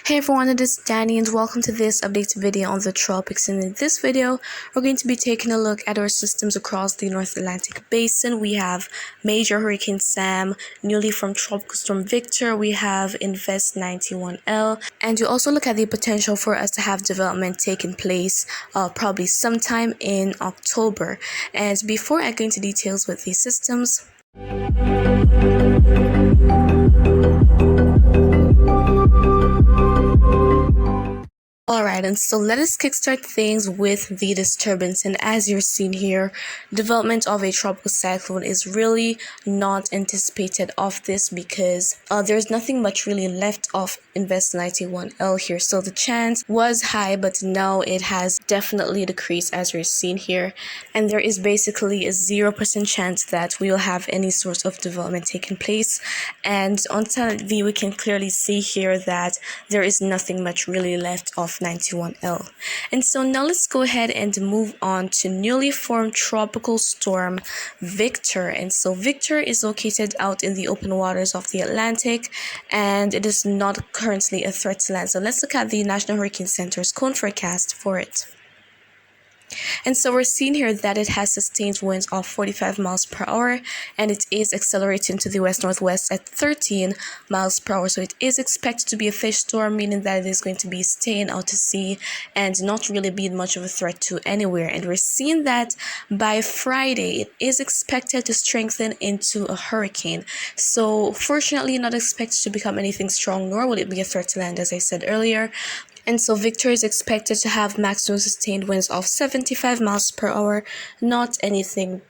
Hey everyone, it is Dani'i and welcome to this update video on the tropics. And in this video, we're going to be taking a look at our systems across the North Atlantic Basin. We have Major Hurricane Sam, newly formed Tropical Storm Victor, we have Invest 91L, and you also look at the potential for us to have development taking place probably sometime in October. And before I go into details with these systems, Alright, and so let us kickstart things with the disturbance. And as you're seeing here, development of a tropical cyclone is really not anticipated of this because there's nothing much really left of Invest 91L here. So the chance was high, but now it has definitely decreased as you're seeing here. And there is basically a 0% chance that we will have any sort of development taking place. And on TV, we can clearly see here that there is nothing much really left of 91L. And so now let's go ahead and move on to newly formed tropical storm Victor. And so Victor is located out in the open waters of the Atlantic, and it is not currently a threat to land. So let's look at the National Hurricane Center's cone forecast for it. And so we're seeing here that it has sustained winds of 45 miles per hour, and it is accelerating to the west-northwest at 13 miles per hour. So it is expected to be a fish storm, meaning that it is going to be staying out to sea and not really being much of a threat to anywhere. And we're seeing that by Friday, it is expected to strengthen into a hurricane. So fortunately, not expected to become anything strong, nor will it be a threat to land, as I said earlier. And so Victor is expected to have maximum sustained winds of 75 miles per hour, not anything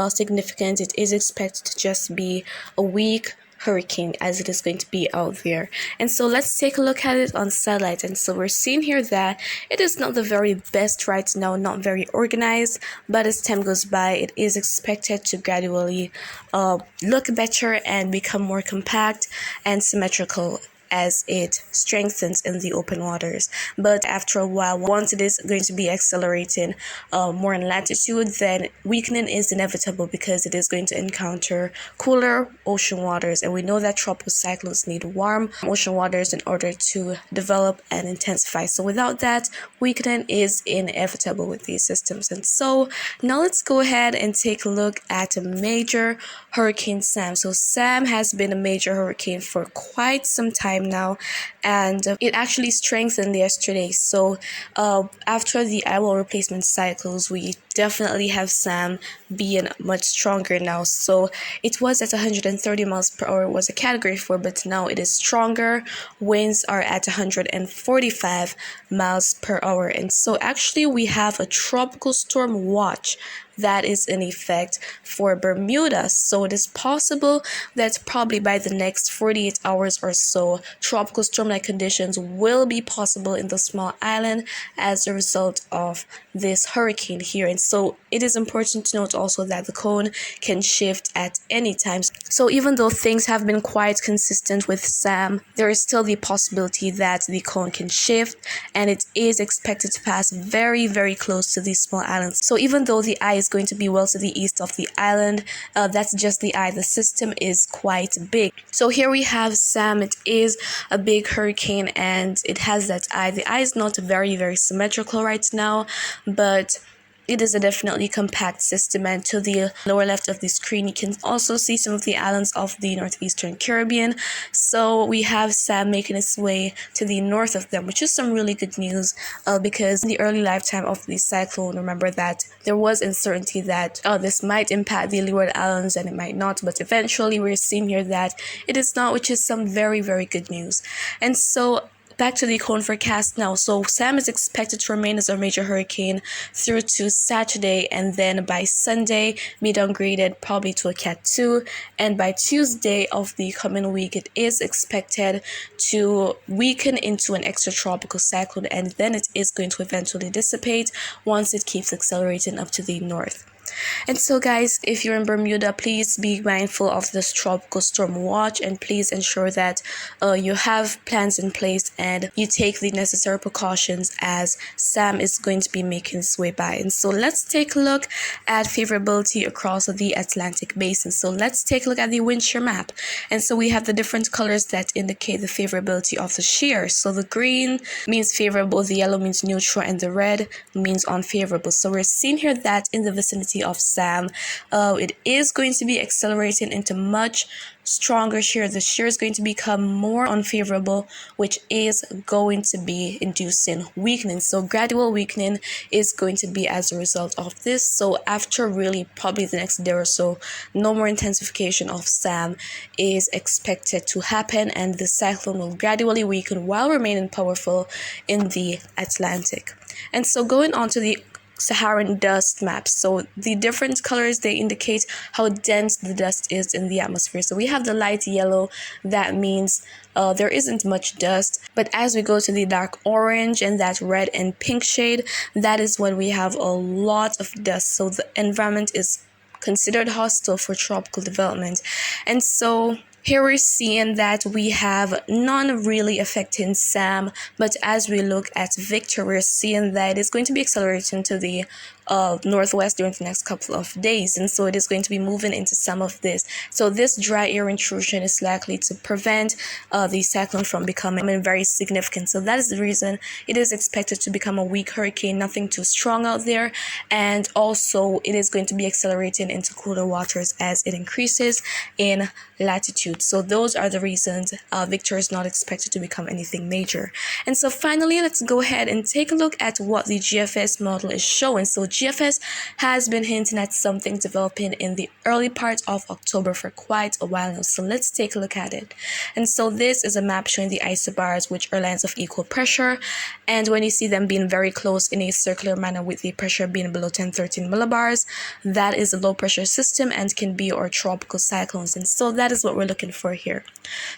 significant. It is expected to just be a weak hurricane as it is going to be out there. And so let's take a look at it on satellite. And so we're seeing here that it is not the very best right now, not very organized, but as time goes by, it is expected to gradually look better and become more compact and symmetrical as it strengthens in the open waters. But after a while, once it is going to be accelerating more in latitude, then weakening is inevitable because it is going to encounter cooler ocean waters. And we know that tropical cyclones need warm ocean waters in order to develop and intensify. So without that, weakening is inevitable with these systems. And so now let's go ahead and take a look at Major Hurricane Sam. So Sam has been a major hurricane for quite some time now, and it actually strengthened yesterday. So after the eyewall replacement cycles, we definitely have Sam being much stronger now. So it was at 130 miles per hour, was a category 4, but now it is stronger. Winds are at 145 miles per hour. And so actually we have a tropical storm watch that is in effect for Bermuda. So it is possible that probably by the next 48 hours or so, tropical storm-like conditions will be possible in the small island as a result of this hurricane here. And so it is important to note also that the cone can shift at any time. So even though things have been quite consistent with Sam, there is still the possibility that the cone can shift, and it is expected to pass very, very close to these small islands. So even though the eye is going to be well to the east of the island, that's just the eye. The system is quite big. So here we have Sam. It is a big hurricane and it has that eye. The eye is not very, very symmetrical right now, but it is a definitely compact system. And to the lower left of the screen, you can also see some of the islands of the northeastern Caribbean. So we have Sam making its way to the north of them, which is some really good news because in the early lifetime of the cyclone, remember that there was uncertainty that this might impact the Leeward Islands and it might not, but eventually we're seeing here that it is not, which is some very, very good news. And so back to the cone forecast now. So Sam is expected to remain as a major hurricane through to Saturday, and then by Sunday be downgraded probably to a Cat 2, and by Tuesday of the coming week it is expected to weaken into an extratropical cyclone, and then it is going to eventually dissipate once it keeps accelerating up to the north. And so guys, if you're in Bermuda, please be mindful of this tropical storm watch, and please ensure that you have plans in place and you take the necessary precautions as Sam is going to be making its way by. And so let's take a look at favorability across the Atlantic basin. So let's take a look at the wind shear map. And so we have the different colors that indicate the favorability of the shear. So the green means favorable, the yellow means neutral, and the red means unfavorable. So we're seeing here that in the vicinity of Sam, it is going to be accelerating into much stronger shear. The shear is going to become more unfavorable, which is going to be inducing weakening. So gradual weakening is going to be as a result of this. So after really probably the next day or so, no more intensification of Sam is expected to happen, and the cyclone will gradually weaken while remaining powerful in the Atlantic. And so going on to the Saharan dust maps. So the different colors, they indicate how dense the dust is in the atmosphere. So we have the light yellow, that means there isn't much dust, but as we go to the dark orange and that red and pink shade, that is when we have a lot of dust. So the environment is considered hostile for tropical development. And so here we're seeing that we have none really affecting Sam, but as we look at Victor, we're seeing that it's going to be accelerating to the northwest during the next couple of days, and so it is going to be moving into some of this. So this dry air intrusion is likely to prevent the cyclone from becoming very significant. So that is the reason it is expected to become a weak hurricane, nothing too strong out there, and also it is going to be accelerating into cooler waters as it increases in latitude. So those are the reasons Victor is not expected to become anything major. And so finally, let's go ahead and take a look at what the GFS model is showing. So GFS has been hinting at something developing in the early part of October for quite a while now. So let's take a look at it. And so this is a map showing the isobars, which are lines of equal pressure. And when you see them being very close in a circular manner with the pressure being below 10-13 millibars, that is a low pressure system and can be our tropical cyclones. And so that is what we're looking for here.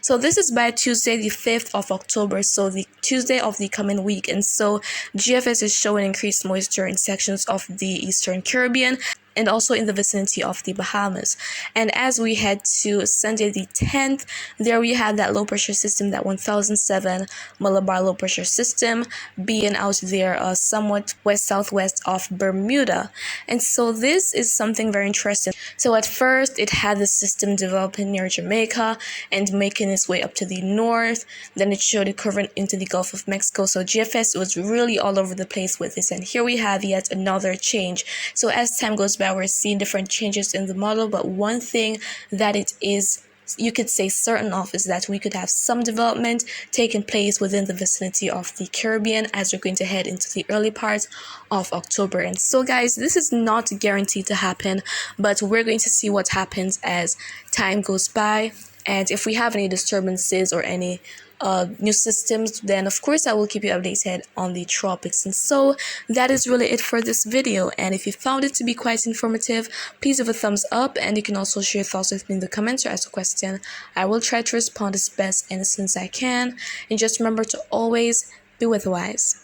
So this is by Tuesday, the 5th of October, so the Tuesday of the coming week. And so GFS is showing increased moisture in sections of the Eastern Caribbean and also in the vicinity of the Bahamas. And as we head to Sunday the 10th, there we have that low pressure system, that 1007 millibar low pressure system being out there somewhat west-southwest of Bermuda. And so this is something very interesting. So at first it had the system developing near Jamaica and making its way up to the north. Then it showed it curving into the Gulf of Mexico. So GFS was really all over the place with this. And here we have yet another change. So as time goes by, we're seeing different changes in the model, but one thing that it is, you could say, certain of is that we could have some development taking place within the vicinity of the Caribbean as we're going to head into the early part of October. And so guys, this is not guaranteed to happen, but we're going to see what happens as time goes by. And if we have any disturbances or any new systems, then of course I will keep you updated on the tropics. And so that is really it for this video, and if you found it to be quite informative, please give a thumbs up, and you can also share your thoughts with me in the comments or ask a question. I will try to respond as best and as soon as I can, and just remember to always be weather wise.